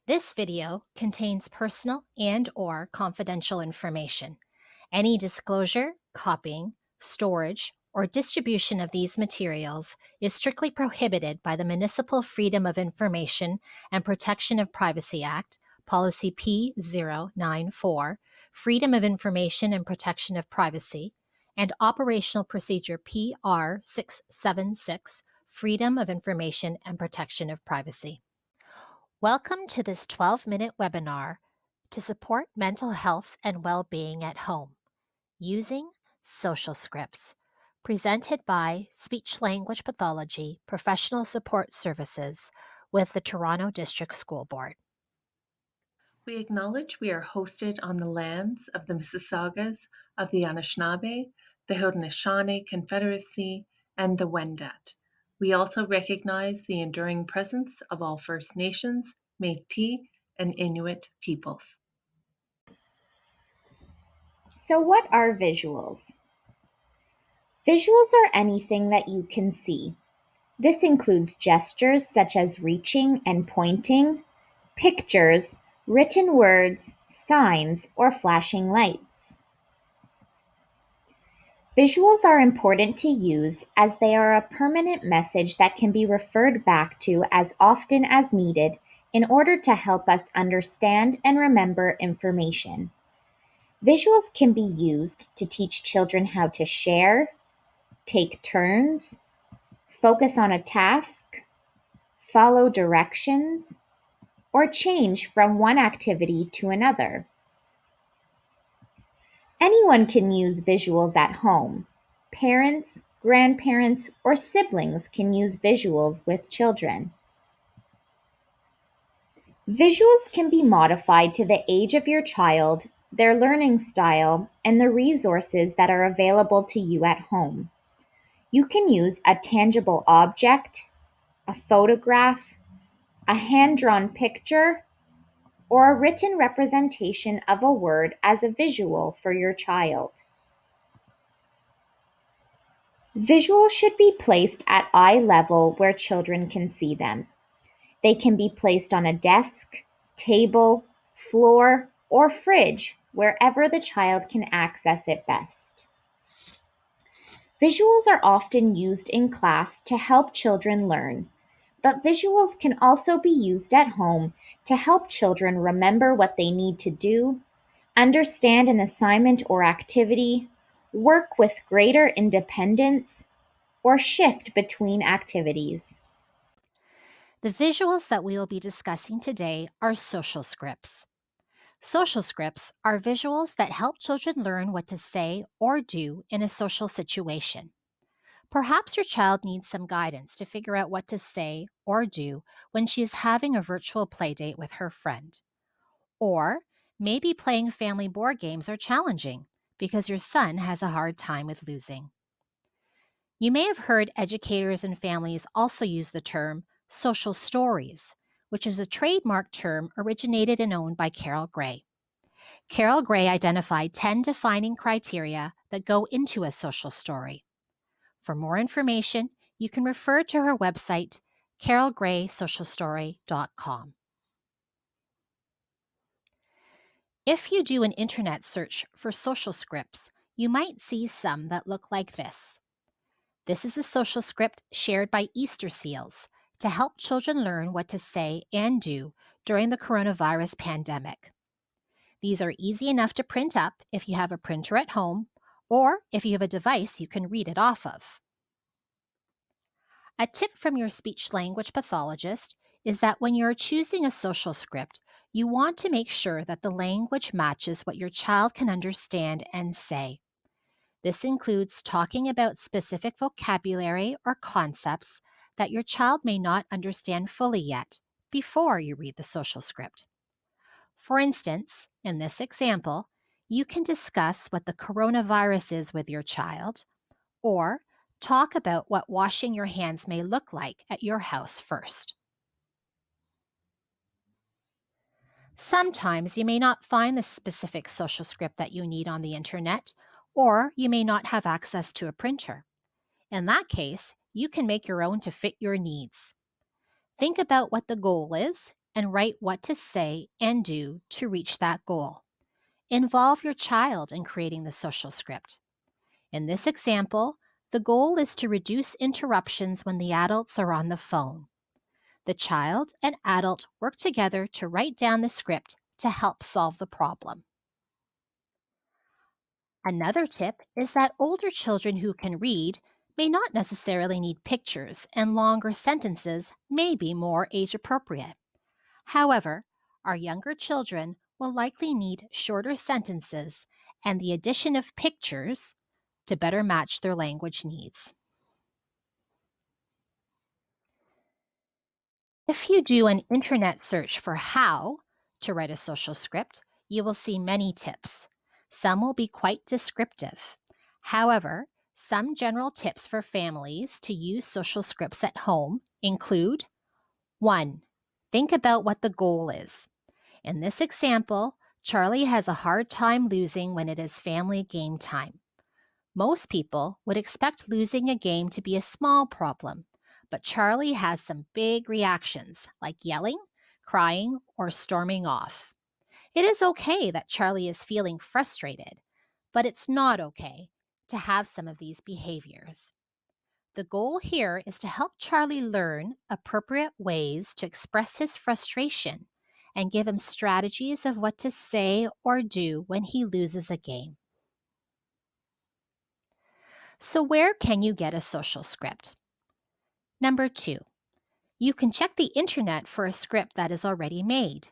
This video contains personal and/or confidential information. Any disclosure, copying, storage, or distribution of these materials is strictly prohibited by the Municipal Freedom of Information and Protection of Privacy Act, Policy P094, Freedom of Information and Protection of Privacy, and Operational Procedure PR676, Freedom of Information and Protection of Privacy. Welcome to this 12-minute webinar to support mental health and well-being at home using social scripts, presented by Speech-Language Pathology Professional Support Services with the Toronto District School Board. We acknowledge we are hosted on the lands of the Mississaugas of the Anishinaabe, the Haudenosaunee Confederacy, and the Wendat. We also recognize the enduring presence of all First Nations, Métis, and Inuit peoples. So what are visuals? Visuals are anything that you can see. This includes gestures such as reaching and pointing, pictures, written words, signs, or flashing lights. Visuals are important to use as they are a permanent message that can be referred back to as often as needed in order to help us understand and remember information. Visuals can be used to teach children how to share, take turns, focus on a task, follow directions, or change from one activity to another. Anyone can use visuals at home. Parents, grandparents, or siblings can use visuals with children. Visuals can be modified to the age of your child, their learning style, and the resources that are available to you at home. You can use a tangible object, a photograph, a hand-drawn picture, or a written representation of a word as a visual for your child. Visuals should be placed at eye level where children can see them. They can be placed on a desk, table, floor, or fridge, wherever the child can access it best. Visuals are often used in class to help children learn, but visuals can also be used at home to help children remember what they need to do, understand an assignment or activity, work with greater independence, or shift between activities. The visuals that we will be discussing today are social scripts. Social scripts are visuals that help children learn what to say or do in a social situation. Perhaps your child needs some guidance to figure out what to say or do when she is having a virtual playdate with her friend. Or maybe playing family board games are challenging because your son has a hard time with losing. You may have heard educators and families also use the term social stories, which is a trademark term originated and owned by Carol Gray. Carol Gray identified 10 defining criteria that go into a social story. For more information, you can refer to her website, carolgraysocialstory.com. If you do an internet search for social scripts, you might see some that look like this. This is a social script shared by Easter Seals to help children learn what to say and do during the coronavirus pandemic. These are easy enough to print up if you have a printer at home, or if you have a device you can read it off of. A tip from your speech-language pathologist is that when you're choosing a social script, you want to make sure that the language matches what your child can understand and say. This includes talking about specific vocabulary or concepts that your child may not understand fully yet before you read the social script. For instance, in this example, you can discuss what the coronavirus is with your child, or talk about what washing your hands may look like at your house first. Sometimes you may not find the specific social script that you need on the internet, or you may not have access to a printer. In that case, you can make your own to fit your needs. Think about what the goal is and write what to say and do to reach that goal. Involve your child in creating the social script. In this example, the goal is to reduce interruptions when the adults are on the phone. The child and adult work together to write down the script to help solve the problem. Another tip is that older children who can read may not necessarily need pictures, and longer sentences may be more age appropriate. However, our younger children will likely need shorter sentences and the addition of pictures to better match their language needs. If you do an internet search for how to write a social script, you will see many tips. Some will be quite descriptive. However, some general tips for families to use social scripts at home include: 1. Think about what the goal is. In this example, Charlie has a hard time losing when it is family game time. Most people would expect losing a game to be a small problem, but Charlie has some big reactions like yelling, crying, or storming off. It is okay that Charlie is feeling frustrated, but it's not okay to have some of these behaviors. The goal here is to help Charlie learn appropriate ways to express his frustration and give him strategies of what to say or do when he loses a game. So, where can you get a social script? Number 2, you can check the internet for a script that is already made.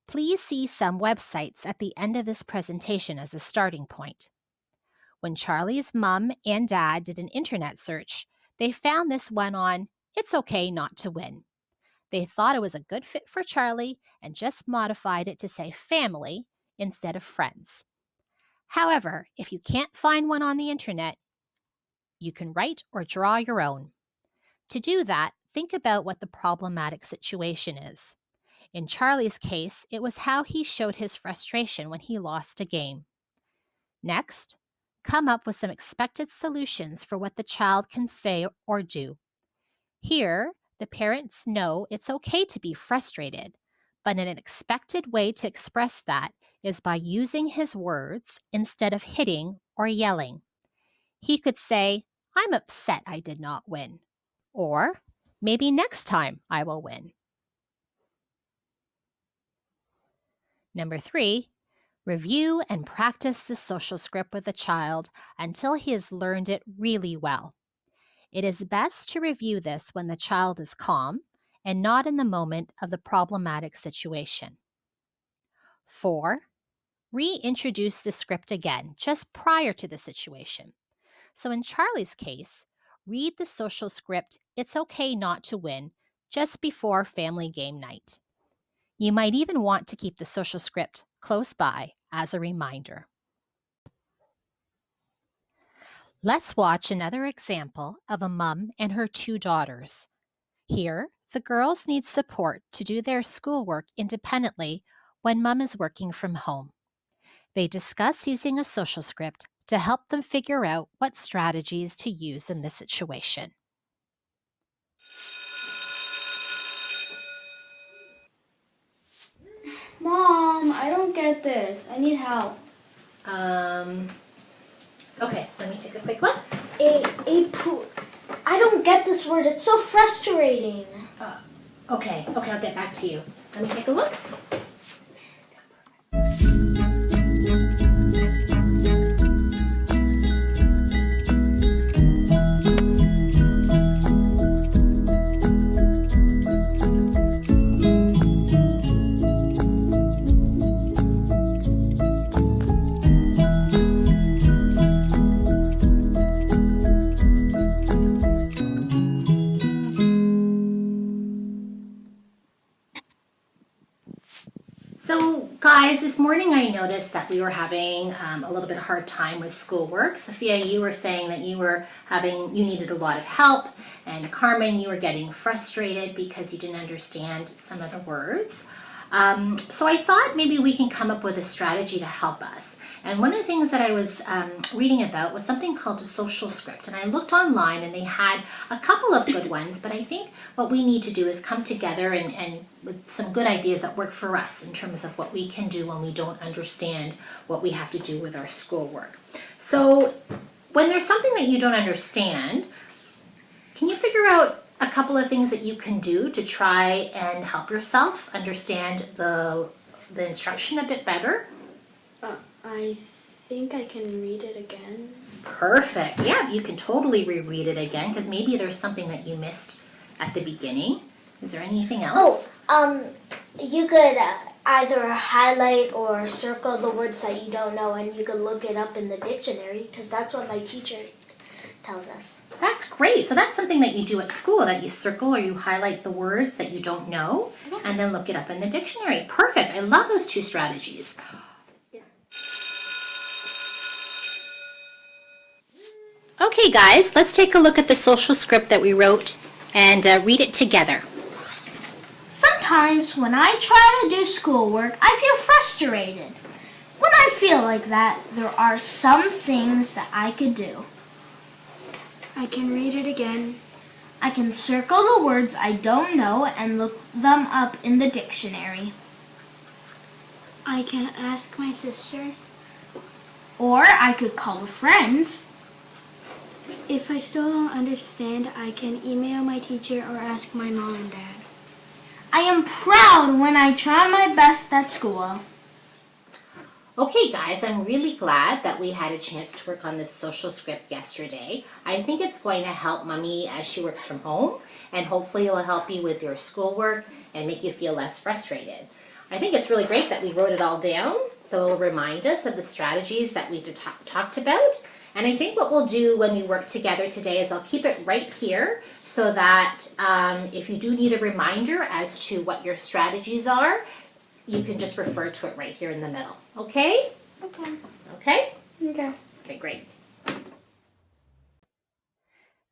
Please see some websites at the end of this presentation as a starting point. When Charlie's mom and dad did an internet search, they found this one on It's Okay Not to Win. They thought it was a good fit for Charlie and just modified it to say family instead of friends. However, if you can't find one on the internet, you can write or draw your own. To do that, think about what the problematic situation is. In Charlie's case, it was how he showed his frustration when he lost a game. Next, come up with some expected solutions for what the child can say or do. Here, the parents know it's okay to be frustrated, but an expected way to express that is by using his words instead of hitting or yelling. He could say, "I'm upset I did not win," or "Maybe next time I will win." Number 3, review and practice the social script with the child until he has learned it really well. It is best to review this when the child is calm and not in the moment of the problematic situation. 4, reintroduce the script again just prior to the situation. So in Charlie's case, read the social script It's Okay Not to Win just before family game night. You might even want to keep the social script close by as a reminder. Let's watch another example of a mom and her 2 daughters. Here, the girls need support to do their schoolwork independently when mom is working from home. They discuss using a social script to help them figure out what strategies to use in this situation. Mom, I don't get this. I need help. Okay, let me take a quick look. I don't get this word. It's so frustrating. Okay, I'll get back to you. Let me take a look. So guys, this morning I noticed that we were having a little bit of hard time with schoolwork. Sophia, you were saying that you needed a lot of help, and Carmen, you were getting frustrated because you didn't understand some of the words. So I thought maybe we can come up with a strategy to help us. And one of the things that I was reading about was something called a social script. And I looked online and they had a couple of good ones, but I think what we need to do is come together and with some good ideas that work for us in terms of what we can do when we don't understand what we have to do with our schoolwork. So when there's something that you don't understand, can you figure out a couple of things that you can do to try and help yourself understand the instruction a bit better? I think I can read it again. Perfect. Yeah, you can totally reread it again because maybe there's something that you missed at the beginning. Is there anything else? You could either highlight or circle the words that you don't know, and you could look it up in the dictionary because that's what my teacher tells us. That's great. So that's something that you do at school, that you circle or you highlight the words that you don't know and then look it up in the dictionary. Perfect. I love those two strategies. Okay, guys, let's take a look at the social script that we wrote and read it together. Sometimes when I try to do schoolwork, I feel frustrated. When I feel like that, there are some things that I could do. I can read it again. I can circle the words I don't know and look them up in the dictionary. I can ask my sister. Or I could call a friend. If I still don't understand, I can email my teacher or ask my mom and dad. I am proud when I try my best at school. Okay, guys, I'm really glad that we had a chance to work on this social script yesterday. I think it's going to help Mommy as she works from home, and hopefully it will help you with your schoolwork and make you feel less frustrated. I think it's really great that we wrote it all down, so it will remind us of the strategies that we talked about. And I think what we'll do when we work together today is I'll keep it right here so that if you do need a reminder as to what your strategies are, you can just refer to it right here in the middle. Okay? Okay. Okay? Okay. Okay, great.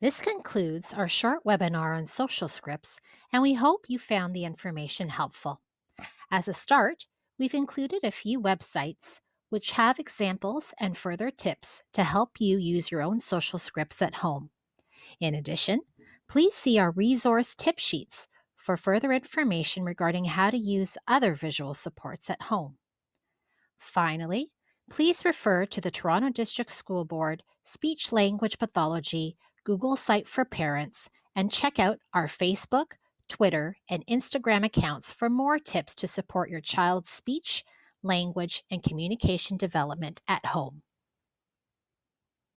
This concludes our short webinar on social scripts, and we hope you found the information helpful. As a start, we've included a few websites which have examples and further tips to help you use your own social scripts at home. In addition, please see our resource tip sheets for further information regarding how to use other visual supports at home. Finally, please refer to the Toronto District School Board Speech-Language Pathology Google site for parents and check out our Facebook, Twitter, and Instagram accounts for more tips to support your child's speech, language, and communication development at home.